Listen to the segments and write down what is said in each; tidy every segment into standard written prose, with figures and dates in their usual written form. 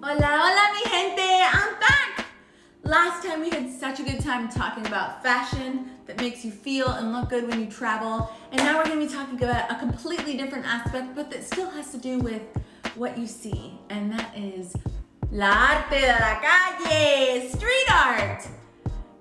Hola, hola, mi gente! I'm back! Last time we had such a good time talking about fashion that makes you feel and look good when you travel. And now we're going to be talking about a completely different aspect, but that still has to do with what you see. And that is la arte de la calle, street art.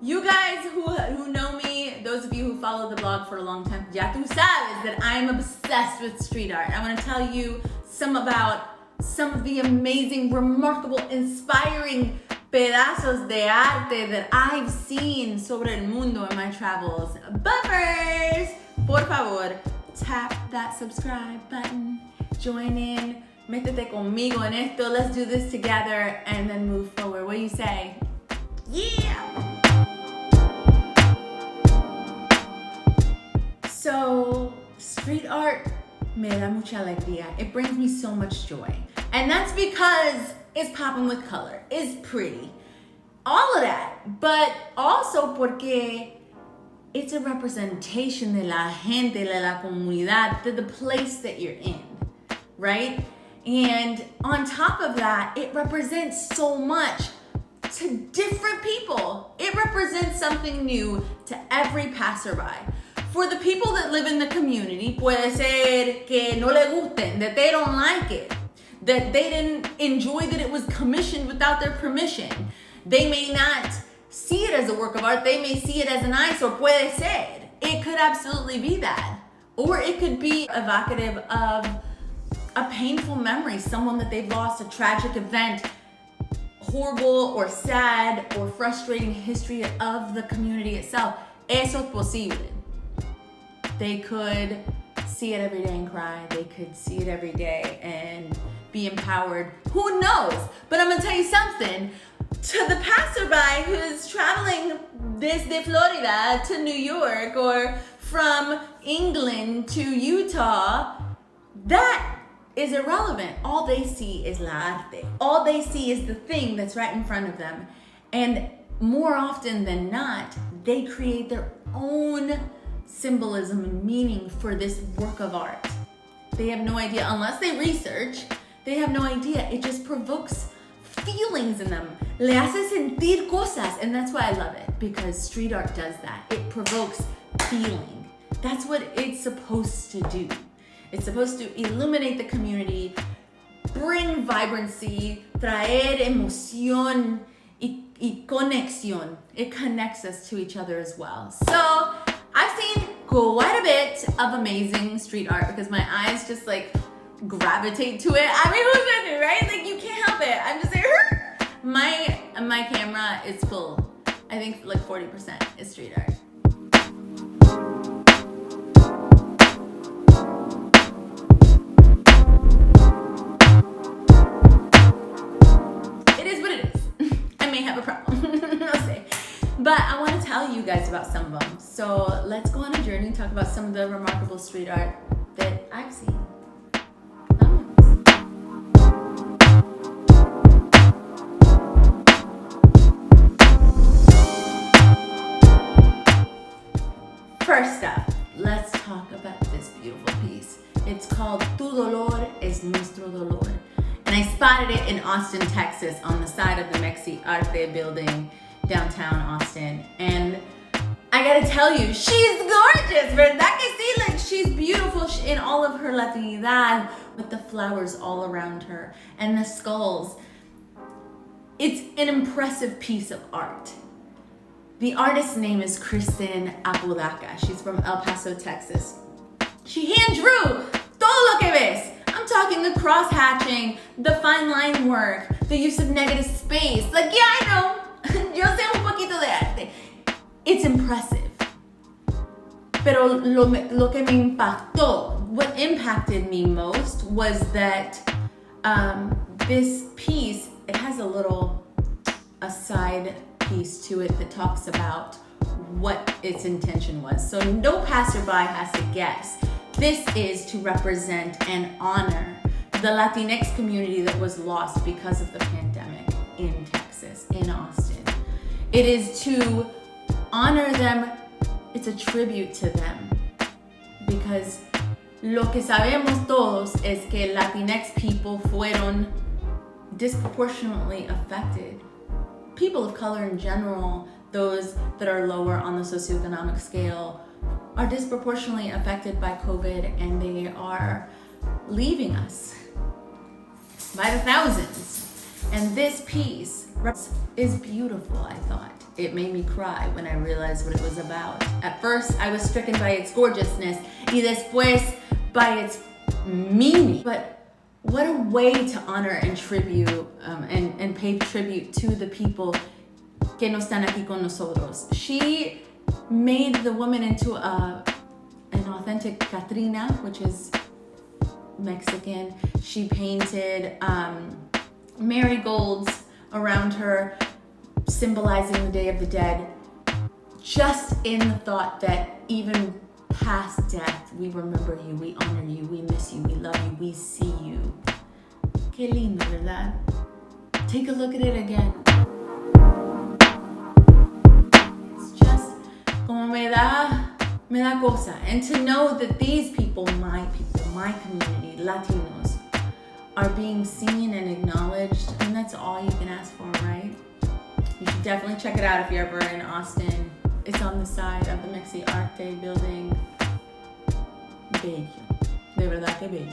You guys who know me, those of you who follow the blog for a long time, ya tú sabes that I'm obsessed with street art. I want to tell you about some of the amazing, remarkable, inspiring pedazos de arte that I've seen sobre el mundo in my travels. But first, por favor, tap that subscribe button, join in, métete conmigo en esto, let's do this together, and then move forward. What do you say? Yeah! So, street art me da mucha alegría. It brings me so much joy. And that's because it's popping with color, it's pretty, all of that. But also porque it's a representation de la gente, de la comunidad, de the place that you're in, right? And on top of that, it represents so much to different people. It represents something new to every passerby. For the people that live in the community, puede ser que no le gusten, that they don't like it, that they didn't enjoy that it was commissioned without their permission. They may not see it as a work of art, they may see it as an eyesore, puede ser. It could absolutely be that. Or it could be evocative of a painful memory, someone that they've lost, a tragic event, horrible or sad or frustrating history of the community itself. Eso es posible. They could see it every day and cry. They could see it every day and be empowered. Who knows? But I'm gonna tell you something. To the passerby who's traveling desde Florida to New York or from England to Utah, that is irrelevant. All they see is la arte. All they see is the thing that's right in front of them. And more often than not, they create their own symbolism and meaning for this work of art. They have no idea, unless they research, they have no idea. It just provokes feelings in them. Le hace sentir cosas, and that's why I love it, because street art does that. It provokes feeling. That's what it's supposed to do. It's supposed to illuminate the community, bring vibrancy, traer emoción y conexión. It connects us to each other as well. So, I've seen quite a bit of amazing street art because my eyes just like gravitate to it. I mean, who doesn't, right? Like you can't help it. I'm just like, my camera is full. I think like 40% is street art. It is what it is. I may have a problem. I'll say. But I want to tell you guys about some of them. So let's go on a journey and talk about some of the remarkable street art that I've seen. First up, let's talk about this beautiful piece. It's called Tu dolor es nuestro dolor. And I spotted it in Austin, Texas on the side of the Mexi Arte building downtown Austin. And I gotta tell you, she's gorgeous, ¿verdad que sí? Like she's beautiful in all of her latinidad with the flowers all around her and the skulls. It's an impressive piece of art. The artist's name is Kristen Apodaca. She's from El Paso, Texas. She hand drew todo lo que ves. I'm talking the cross-hatching, the fine line work, the use of negative space. Like, yeah, I know. Yo sé un poquito de arte. It's impressive. Pero lo que me impactó, what impacted me most was that this piece, it has a side piece to it that talks about what its intention was. So no passerby has to guess. This is to represent and honor the Latinx community that was lost because of the pandemic in Texas, in Austin. It is to honor them. It's a tribute to them. Because lo que sabemos todos es que Latinx people fueron disproportionately affected. People of color in general, those that are lower on the socioeconomic scale, are disproportionately affected by COVID, and they are leaving us by the thousands. And this piece is beautiful, I thought. It made me cry when I realized what it was about. At first, I was stricken by its gorgeousness, y después by its meaning. But what a way to honor and tribute and pay tribute to the people que no están aquí con nosotros. She made the woman into an authentic Catrina, which is Mexican. She painted marigolds around her, symbolizing the Day of the Dead, just in the thought that even past death, we remember you, we honor you, we miss you, we love you, we see you. Qué lindo, ¿verdad? Take a look at it again. It's just como me da cosa. And to know that these people, my community, Latinos, are being seen and acknowledged, and that's all you can ask for, right? You should definitely check it out if you're ever in Austin. It's on the side of the Arte building. Bello. De verdad que bello.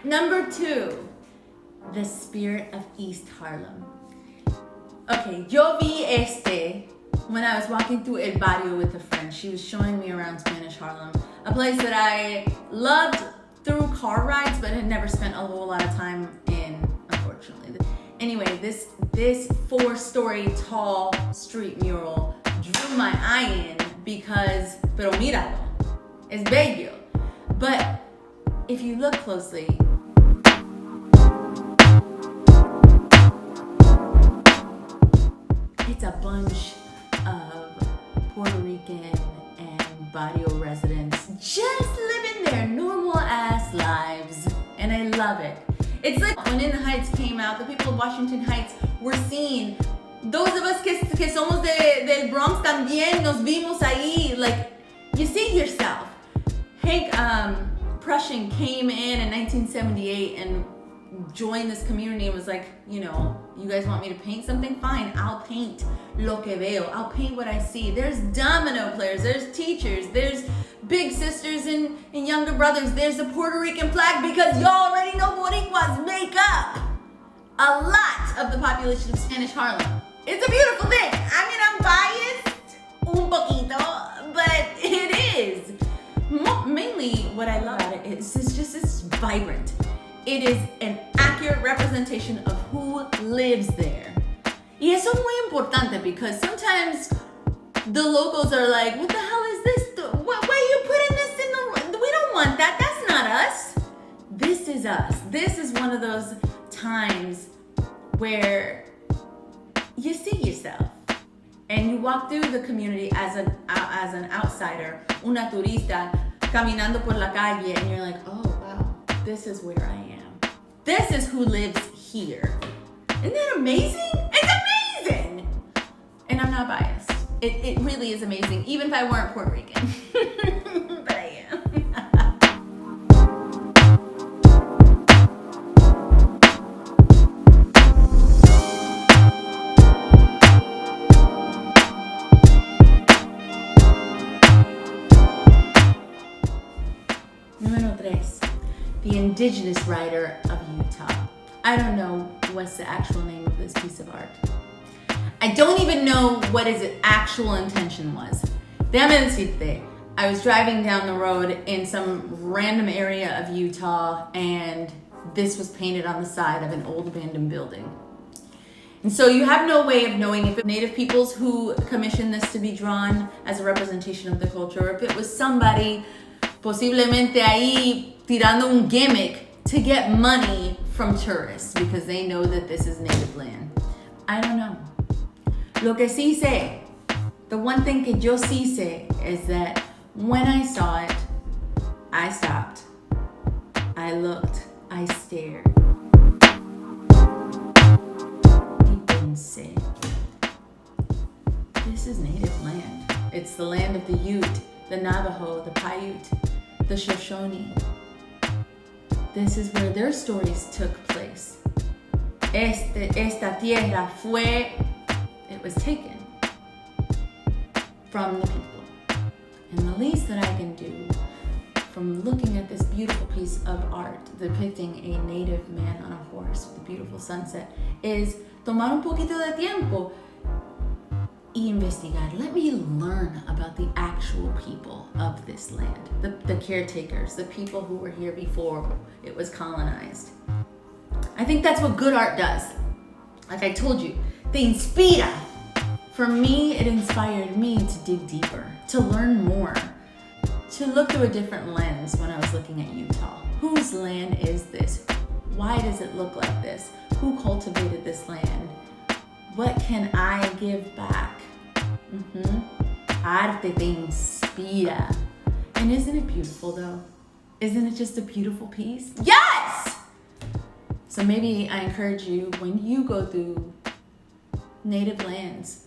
Number 2, the spirit of East Harlem. Okay, yo vi Este when I was walking through El Barrio with a friend. She was showing me around Spanish Harlem, a place that I loved through car rides, but had never spent a whole lot of time in, unfortunately. Anyway, this 4-story tall street mural drew my eye in because, pero míralo, es bello. But if you look closely, it's a bunch of Puerto Rican and barrio residents just living their normal ass lives, and I love it. It's like when In the Heights came out, the people of Washington Heights were seen. Those of us que somos del Bronx también nos vimos ahí. Like, you see yourself. Hank Prussian came in 1978 and joined this community and was like, you guys want me to paint something? Fine, I'll paint lo que veo. I'll paint what I see. There's domino players, there's teachers, there's big sisters and younger brothers, there's the Puerto Rican flag, because y'all already know Boricuas make up a lot of the population of Spanish Harlem. It's a beautiful thing. I mean, I'm biased, un poquito, but it is. Mainly what I love about it is it's vibrant. It is an accurate representation of who lives there. Y eso es muy importante because sometimes the locals are like, what the hell is this? Why are you putting this in the... We don't want that. That's not us. This is us. This is one of those times where you see yourself and you walk through the community as an outsider, una turista, caminando por la calle, and you're like, oh wow, this is where I am. This is who lives here. Isn't that amazing? It's amazing! And I'm not biased. It really is amazing, even if I weren't Puerto Rican. But I am. Número 3. The indigenous writer of Utah. I don't know what's the actual name of this piece of art. I don't even know what his actual intention was. Déjame decirte, I was driving down the road in some random area of Utah, and this was painted on the side of an old abandoned building. And so you have no way of knowing if it's Native peoples who commissioned this to be drawn as a representation of the culture, or if it was somebody posiblemente ahí tirando un gimmick to get money from tourists because they know that this is native land. I don't know. Lo que sí sé, the one thing que yo sí sé is that when I saw it, I stopped, I looked, I stared. Y pensé, this is native land. It's the land of the Ute, the Navajo, the Paiute, the Shoshone. This is where their stories took place. Esta tierra it was taken from the people. And the least that I can do from looking at this beautiful piece of art depicting a native man on a horse with a beautiful sunset is tomar un poquito de tiempo y investigar. Let me learn about the actual people of this land, the caretakers, the people who were here before it was colonized. I think that's what good art does. Like I told you, te inspira. For me, it inspired me to dig deeper, to learn more, to look through a different lens when I was looking at Utah. Whose land is this? Why does it look like this? Who cultivated this land? What can I give back? Arte te inspira. And isn't it beautiful though? Isn't it just a beautiful piece? Yes! So maybe I encourage you, when you go through native lands,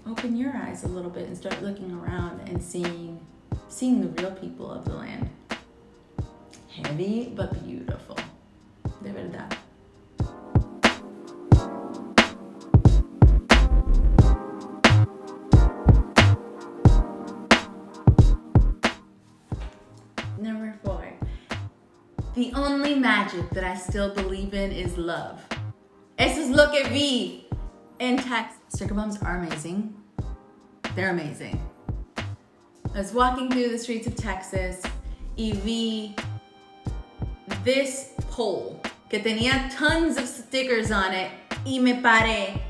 open your eyes a little bit and start looking around and seeing the real people of the land. Heavy but beautiful. De verdad. Number 4. The only magic that I still believe in is love. Eso es lo que vi in Texas. Sticker bombs are amazing. They're amazing. I was walking through the streets of Texas y vi this pole que tenía tons of stickers on it y me paré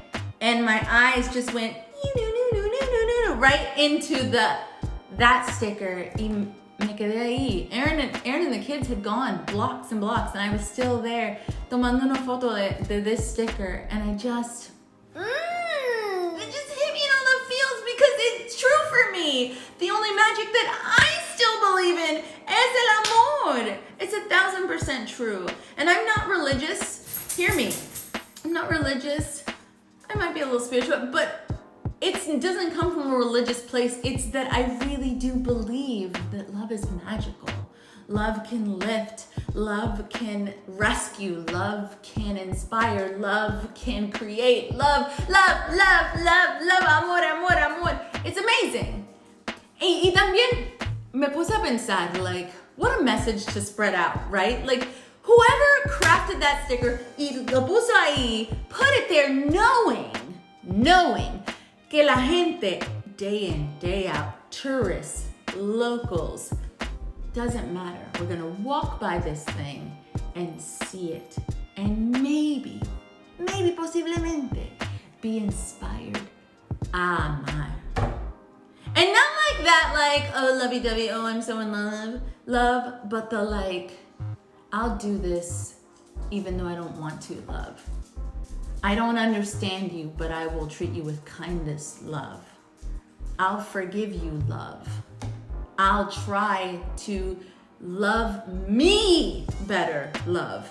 and my eyes just went right into that sticker y me quedé ahí. Aaron and the kids had gone blocks and blocks and I was still there tomando una foto de this sticker and it just hit me in all the feels because it's true for me. The only magic that I still believe in es el amor. It's 1,000% true. And I'm not religious. Hear me. I'm not religious. I might be a little spiritual, but it doesn't come from a religious place. It's that I really do believe that love is magical. Love can lift. Love can rescue. Love can inspire. Love can create. Love, amor, amor, amor. It's amazing. Y también me puse a pensar, like, what a message to spread out, right? Like, whoever crafted that sticker y lo puso ahí, put it there knowing que la gente, day in, day out, tourists, locals, doesn't matter. We're gonna walk by this thing and see it. And maybe, posiblemente, be inspired a amar. And not like that, like, oh, lovey-dovey, oh, I'm so in love, but the like, I'll do this even though I don't want to love. I don't understand you, but I will treat you with kindness, love. I'll forgive you, love. I'll try to love me better, love.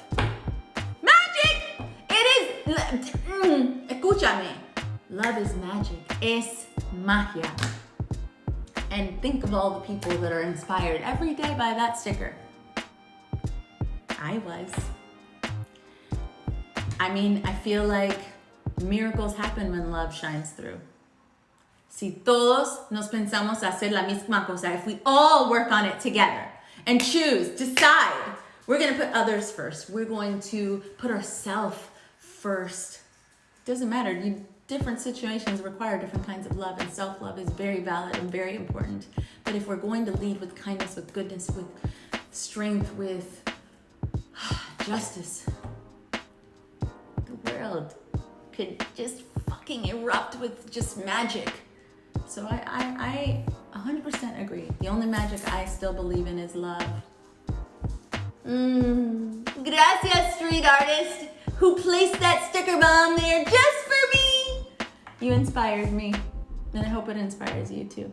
Magic! It is, escúchame. Love is magic. Es magia. And think of all the people that are inspired every day by that sticker. I was. I mean, I feel like miracles happen when love shines through. Si todos nos pensamos hacer la misma cosa, if we all work on it together and decide, we're going to put others first. We're going to put ourselves first. Doesn't matter. Different situations require different kinds of love, and self-love is very valid and very important. But if we're going to lead with kindness, with goodness, with strength, with justice, the world could just fucking erupt with just magic. So I 100% agree. The only magic I still believe in is love. Gracias, street artist, who placed that sticker bomb there just for me. You inspired me, and I hope it inspires you too.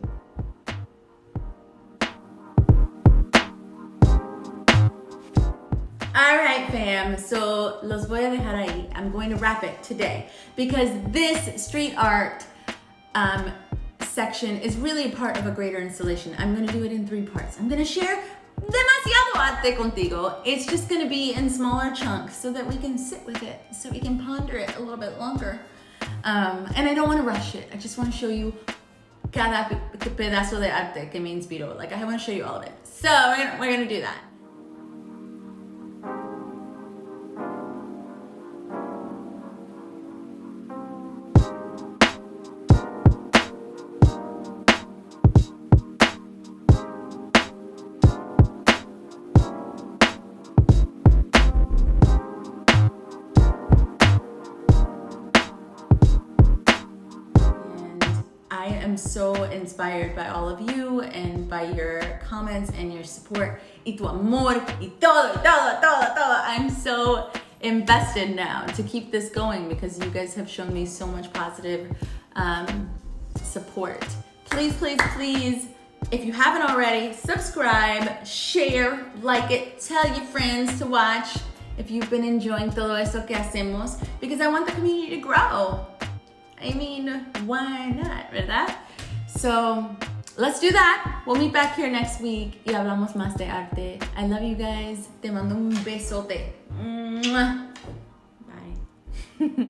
All right, fam, so los voy a dejar ahí. I'm going to wrap it today because this street art section is really a part of a greater installation. I'm gonna do it in 3 parts. I'm gonna share demasiado arte contigo. It's just gonna be in smaller chunks so that we can sit with it, so we can ponder it a little bit longer. And I don't wanna rush it. I just wanna show you cada pedazo de arte que me inspiró. Like, I wanna show you all of it. So we're gonna do that. I am so inspired by all of you and by your comments and your support. Y tu amor, y todo, todo, todo, todo. I'm so invested now to keep this going because you guys have shown me so much positive support. Please, please, please, if you haven't already, subscribe, share, like it, tell your friends to watch if you've been enjoying todo esto que hacemos, because I want the community to grow. I mean, why not, ¿verdad? So let's do that. We'll meet back here next week y hablamos más de arte. I love you guys. Te mando un besote. Bye.